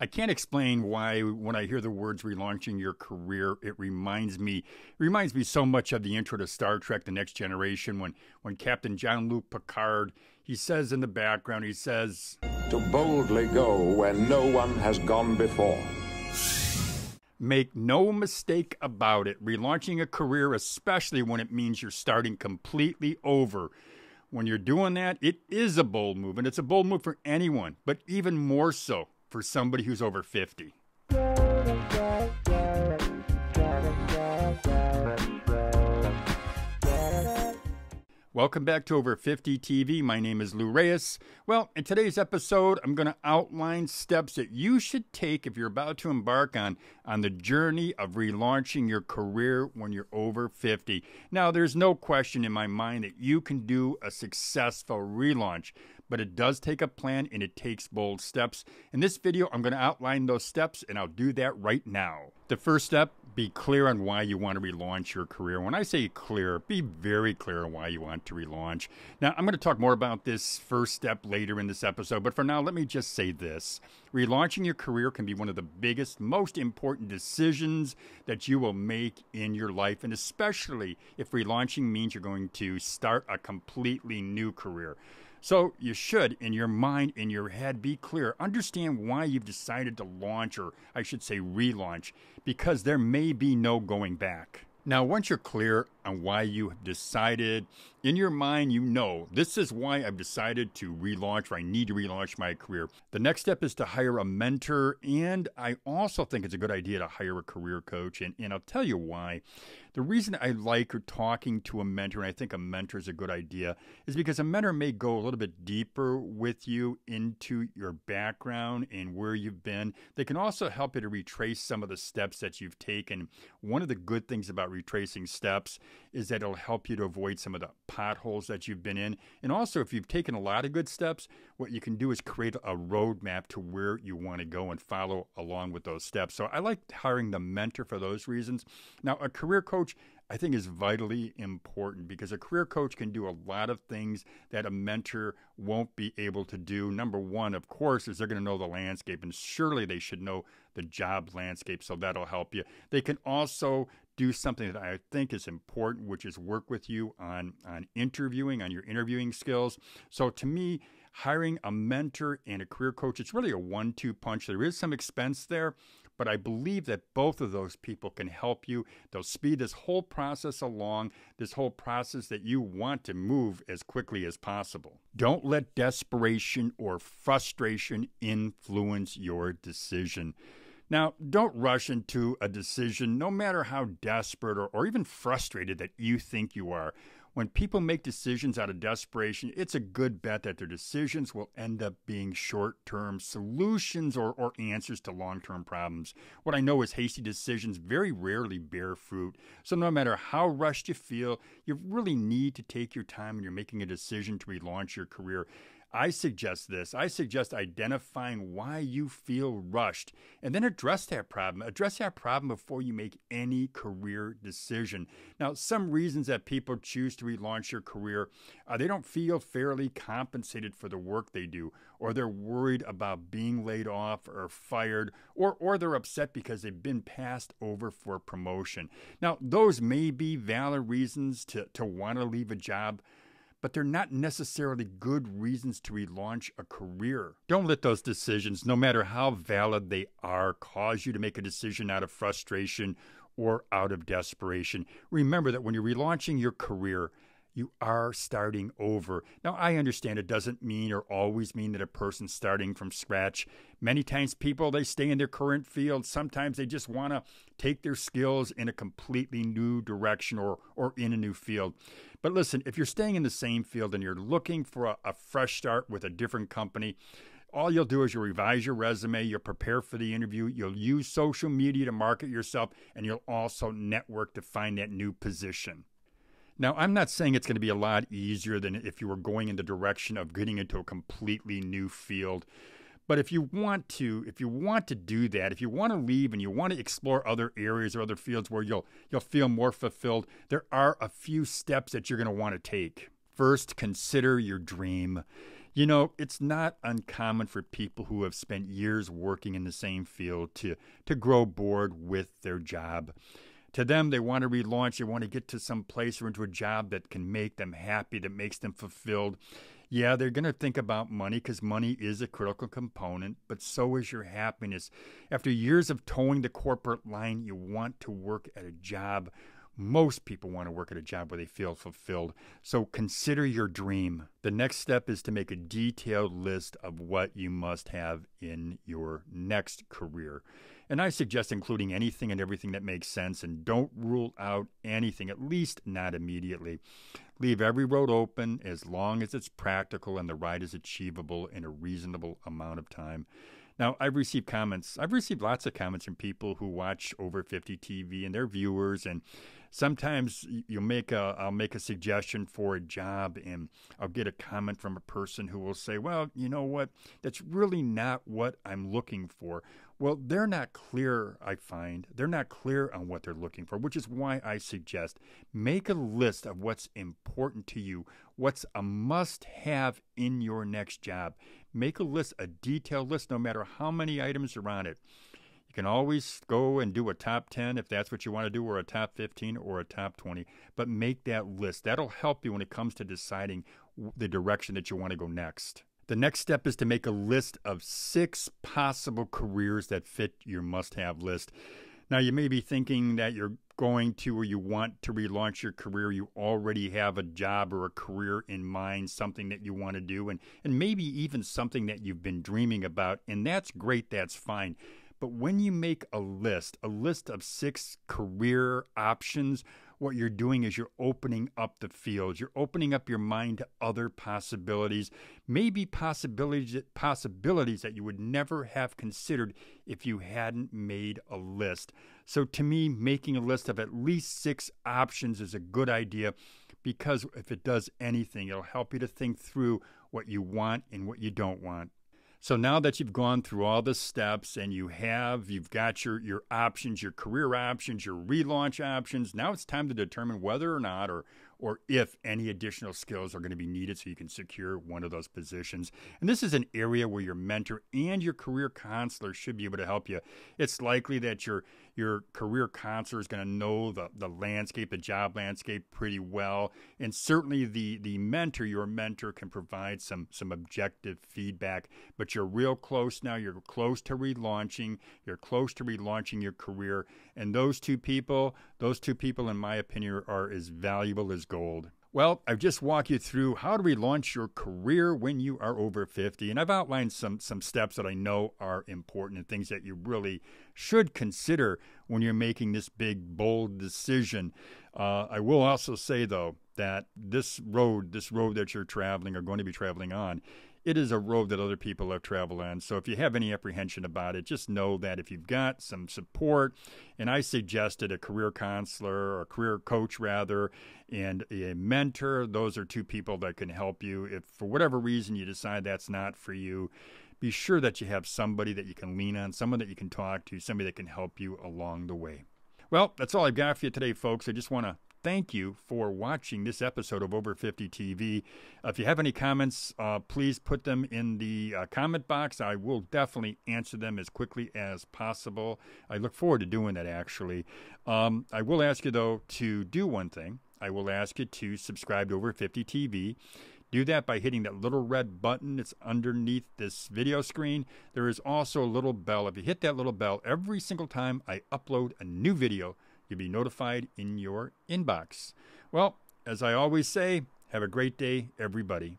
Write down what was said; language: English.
I can't explain why when I hear the words relaunching your career, it reminds me so much of the intro to Star Trek: The Next Generation when Captain Jean-Luc Picard, he says in the background, he says, "To boldly go where no one has gone before." Make no mistake about it, relaunching a career, especially when it means you're starting completely over. When you're doing that, it is a bold move, and it's a bold move for anyone, but even more so for somebody who's over 50. Welcome back to Over 50 TV. My name is Lou Reyes. Well, in today's episode, I'm going to outline steps that you should take if you're about to embark on the journey of relaunching your career when you're over 50. Now, there's no question in my mind that you can do a successful relaunch, but it does take a plan and it takes bold steps. In this video, I'm going to outline those steps, and I'll do that right now. The first step, be clear on why you want to relaunch your career. When I say clear, be very clear on why you want to relaunch. Now, I'm going to talk more about this first step later in this episode, but for now, let me just say this. Relaunching your career can be one of the biggest, most important decisions that you will make in your life, and especially if relaunching means you're going to start a completely new career. So you should, in your mind, in your head, be clear. Understand why you've decided to launch, or I should say relaunch, because there may be no going back. Now, once you're clear on why you have decided, in your mind, you know, this is why I've decided to relaunch, or I need to relaunch my career. The next step is to hire a mentor, and I also think it's a good idea to hire a career coach, and I'll tell you why. The reason I like talking to a mentor, and I think a mentor is a good idea, is because a mentor may go a little bit deeper with you into your background and where you've been. They can also help you to retrace some of the steps that you've taken. One of the good things about retracing steps is that it'll help you to avoid some of the potholes that you've been in. And also, if you've taken a lot of good steps, what you can do is create a roadmap to where you want to go and follow along with those steps. So I like hiring the mentor for those reasons. Now, a career coach, I think, is vitally important because a career coach can do a lot of things that a mentor won't be able to do. Number one, of course, is they're going to know the landscape, and surely they should know the job landscape, so that'll help you. They can also do something that I think is important, which is work with you on interviewing, on your interviewing skills. So to me, hiring a mentor and a career coach, it's really a 1-2 punch. There is some expense there, but I believe that both of those people can help you. They'll speed this whole process along, this whole process that you want to move as quickly as possible. Don't let desperation or frustration influence your decision. Now, don't rush into a decision, no matter how desperate or even frustrated that you think you are. When people make decisions out of desperation, it's a good bet that their decisions will end up being short-term solutions or answers to long-term problems. What I know is hasty decisions very rarely bear fruit. So no matter how rushed you feel, you really need to take your time when you're making a decision to relaunch your career. I suggest this. I suggest identifying why you feel rushed and then address that problem. Address that problem before you make any career decision. Now, some reasons that people choose to relaunch their career, they don't feel fairly compensated for the work they do, or they're worried about being laid off or fired, or they're upset because they've been passed over for promotion. Now, those may be valid reasons to want to leave a job, but they're not necessarily good reasons to relaunch a career. Don't let those decisions, no matter how valid they are, cause you to make a decision out of frustration or out of desperation. Remember that when you're relaunching your career, you are starting over. Now, I understand it doesn't mean or always mean that a person's starting from scratch. Many times people, they stay in their current field. Sometimes they just want to take their skills in a completely new direction or in a new field. But listen, if you're staying in the same field and you're looking for a fresh start with a different company, all you'll do is you'll revise your resume, you'll prepare for the interview, you'll use social media to market yourself, and you'll also network to find that new position. Now, I'm not saying it's going to be a lot easier than if you were going in the direction of getting into a completely new field. But if you want to do that, if you want to leave and you want to explore other areas or other fields where you'll feel more fulfilled, there are a few steps that you're going to want to take. First, consider your dream. You know, it's not uncommon for people who have spent years working in the same field to grow bored with their job. To them, they want to relaunch. They want to get to some place or into a job that can make them happy, that makes them fulfilled. Yeah, they're going to think about money because money is a critical component, but so is your happiness. After years of towing the corporate line, you want to work at a job. Most people want to work at a job where they feel fulfilled. So consider your dream. The next step is to make a detailed list of what you must have in your next career. And I suggest including anything and everything that makes sense, and don't rule out anything, at least not immediately. Leave every road open as long as it's practical and the ride is achievable in a reasonable amount of time. Now, I've received comments. I've received lots of comments from people who watch Over 50 TV and their viewers, and sometimes I'll make a suggestion for a job, and I'll get a comment from a person who will say, well, you know what, that's really not what I'm looking for. Well, they're not clear, I find. They're not clear on what they're looking for, which is why I suggest make a list of what's important to you, what's a must-have in your next job. Make a list, a detailed list, no matter how many items are on it. You can always go and do a top 10 if that's what you want to do, or a top 15 or a top 20, but make that list. That'll help you when it comes to deciding the direction that you want to go next. The next step is to make a list of 6 possible careers that fit your must-have list. Now, you may be thinking that you're going to, or you want to relaunch your career. You already have a job or a career in mind, something that you want to do, and maybe even something that you've been dreaming about, and that's great, that's fine. But when you make a list of 6 career options, what you're doing is you're opening up the field. You're opening up your mind to other possibilities, maybe possibilities that you would never have considered if you hadn't made a list. So to me, making a list of at least 6 options is a good idea, because if it does anything, it'll help you to think through what you want and what you don't want. So now that you've gone through all the steps and you've got your options, your career options, your relaunch options, now it's time to determine whether or not or if any additional skills are going to be needed so you can secure one of those positions. And this is an area where your mentor and your career counselor should be able to help you. It's likely that your career counselor is going to know the landscape, the job landscape pretty well. And certainly your mentor can provide some objective feedback. But you're real close now. You're close to relaunching. You're close to relaunching your career. And those two people, in my opinion, are as valuable as gold. Well, I've just walked you through how to relaunch your career when you are over 50, and I've outlined some steps that I know are important and things that you really should consider when you're making this big, bold decision. I will also say, though, that this road that you're traveling or going to be traveling on, it is a road that other people have traveled on. So if you have any apprehension about it, just know that if you've got some support, and I suggested a career counselor or a career coach rather, and a mentor, those are 2 people that can help you. If for whatever reason you decide that's not for you, be sure that you have somebody that you can lean on, someone that you can talk to, somebody that can help you along the way. Well, that's all I've got for you today, folks. I just want to thank you for watching this episode of Over 50 TV. If you have any comments, please put them in the comment box. I will definitely answer them as quickly as possible. I look forward to doing that, actually. I will ask you, though, to do one thing. I will ask you to subscribe to Over 50 TV. Do that by hitting that little red button that's underneath this video screen. There is also a little bell. If you hit that little bell, every single time I upload a new video, you'll be notified in your inbox. Well, as I always say, have a great day, everybody.